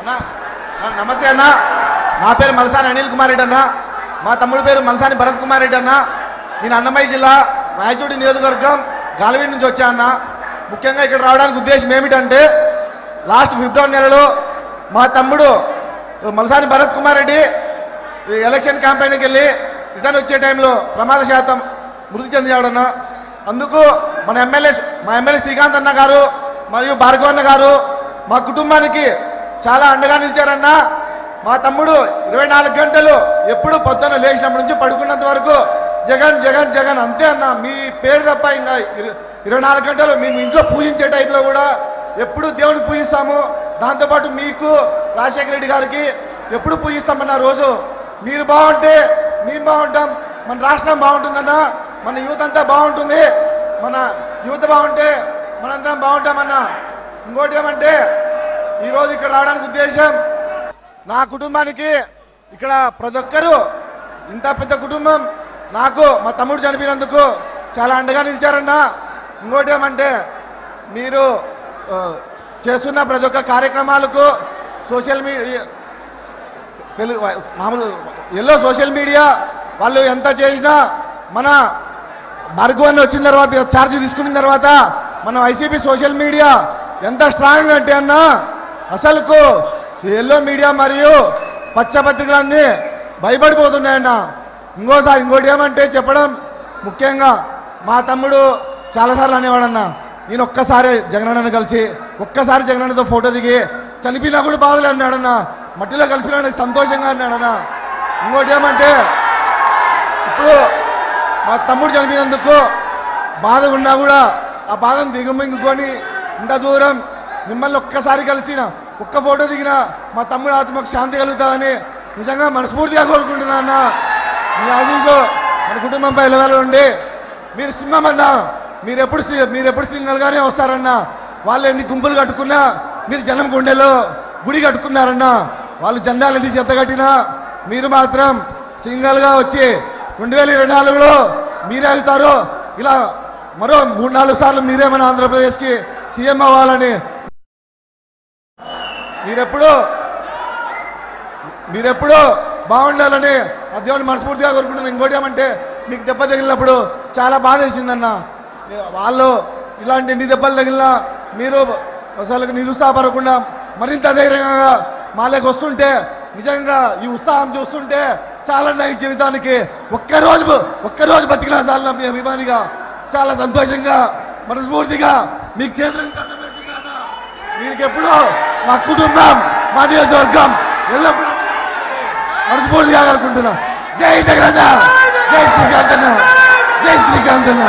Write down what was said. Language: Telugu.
అన్నా నమస్తే అన్న. నా పేరు మలసాని అనిల్ కుమార్ రెడ్డి అన్న. మా తమ్ముడి పేరు మలసాని భరత్ కుమార్ రెడ్డి అన్న. నేను అన్నమయ్య జిల్లా రాయచోటి నియోజకవర్గం గాలవీడి నుంచి వచ్చా అన్న. ముఖ్యంగా ఇక్కడ రావడానికి ఉద్దేశం ఏమిటంటే లాస్ట్ ఫిబ్రవరి నెలలో మా తమ్ముడు మలసాని భరత్ కుమార్ రెడ్డి ఎలక్షన్ క్యాంపెయిన్కి వెళ్ళి రిటర్న్ వచ్చే టైంలో ప్రమాద శాతం మృతి చెందాడన్న. అందుకు మా ఎమ్మెల్యే శ్రీకాంత్ అన్న గారు మరియు భార్గవ్ అన్న గారు మా కుటుంబానికి చాలా అండగా నిలిచారన్న. మా తమ్ముడు 24 గంటలు ఎప్పుడు పొద్దున్న లేచినప్పటి నుంచి పడుకున్నంత వరకు జగన్ జగన్ జగన్ అంతే అన్న. మీ పేరు తప్ప ఇంకా 24 గంటలు మేము ఇంట్లో పూజించే టైంలో కూడా ఎప్పుడు దేవుడిని పూజిస్తాము. దాంతోపాటు మీకు రాజశేఖర రెడ్డి గారికి ఎప్పుడు పూజిస్తామన్న. రోజు మీరు బాగుంటే మేము బాగుంటాం, మన రాష్ట్రం బాగుంటుందన్న, మన యూత్ అంతా బాగుంటుంది, మన యూత్ బాగుంటే మనందరం బాగుంటామన్న. ఇంకోటి ఏమంటే ఈరోజు ఇక్కడ రావడానికి ఉద్దేశం నా కుటుంబానికి ఇక్కడ ప్రతి ఒక్కరూ ఇంత పెద్ద కుటుంబం నాకు మా తమ్ముడు చనిపోయినందుకు చాలా అండగా నిలిచారన్న. ఇంకోటి ఏమంటే మీరు చేస్తున్న ప్రతి ఒక్క కార్యక్రమాలకు సోషల్ మీడియా మామూలు సోషల్ మీడియా వాళ్ళు ఎంత చేసినా మన భార్గవ్ అని వచ్చిన తర్వాత ఛార్జ్ తీసుకున్న తర్వాత మన వైసీపీ సోషల్ మీడియా ఎంత స్ట్రాంగ్ అంటే అన్న అసలుకు ఎల్లో మీడియా మరియు పచ్చపత్రికలన్నీ భయపడిపోతున్నాయన్న. ఇంకోటి ఏమంటే చెప్పడం ముఖ్యంగా మా తమ్ముడు చాలాసార్లు అనేవాడన్నా, నేను ఒక్కసారి జగనన్నను కలిసి ఒక్కసారి జగనన్నతో ఫోటో దిగి చనిపోయినా కూడా బాధలు అన్నాడన్నా, మట్టిలో కలిసినా సంతోషంగా అన్నాడన్నా. ఇంకోటి ఏమంటే ఇప్పుడు మా తమ్ముడు చనిపోయినందుకు బాధ ఉన్నా కూడా ఆ బాధను దిగమింగుకొని ఇంత దూరం మిమ్మల్ని ఒక్కసారి కలిసిన ఒక్క ఫోటో దిగినా మా తమ్ముడు ఆత్మకు శాంతి కలుగుతుందని నిజంగా మనస్ఫూర్తిగా కోరుకుంటున్నా అన్న. మీ ఆశీస్సు మన కుటుంబంపై ఎలవేళ ఉండి మీరు సింహం అన్నా, మీరెప్పుడు సింగల్గానే వస్తారన్నా. వాళ్ళు ఎన్ని గుంపులు కట్టుకున్నా మీరు జనం గుండెలో గుడి కట్టుకున్నారన్నా. వాళ్ళు జెండాలు ఎన్ని చెత్త కట్టినా మీరు మాత్రం సింగల్గా వచ్చి 2024లో మీరే వెళ్తారు. ఇలా మరో 3-4 సార్లు మీరే మన ఆంధ్రప్రదేశ్కి సీఎం అవ్వాలని మీరెప్పుడు బాగుండాలని ఆ దేవుని మనస్ఫూర్తిగా కోరుకుంటున్నాను. ఇంకోటి ఏమంటే మీకు దెబ్బ తగిలినప్పుడు చాలా బాధ వేసిందన్న. వాళ్ళు ఇలాంటి ఎన్ని దెబ్బలు తగిలినా మీరు అసలు నిరుత్సాహపడకుండా మరింత ధైర్యంగా మాలోకి వస్తుంటే నిజంగా ఈ ఉత్సాహం చూస్తుంటే చాలా ఈ జీవితానికి ఒక్కరోజు బతికినా చాలా మీ అభిమానిగా చాలా సంతోషంగా మనస్ఫూర్తిగా మీకు చేతులను కట్టబెడుతున్నాను. మీకు ఎప్పుడు మా కుటుంబం మా నియోజకవర్గం ఎల్లప్పుడూ మనస్ఫూర్తిగా కోరుకుంటున్నా. జై జగనన్న, జై శ్రీకాంత్ అన్న, జై శ్రీకాంత్ అన్న.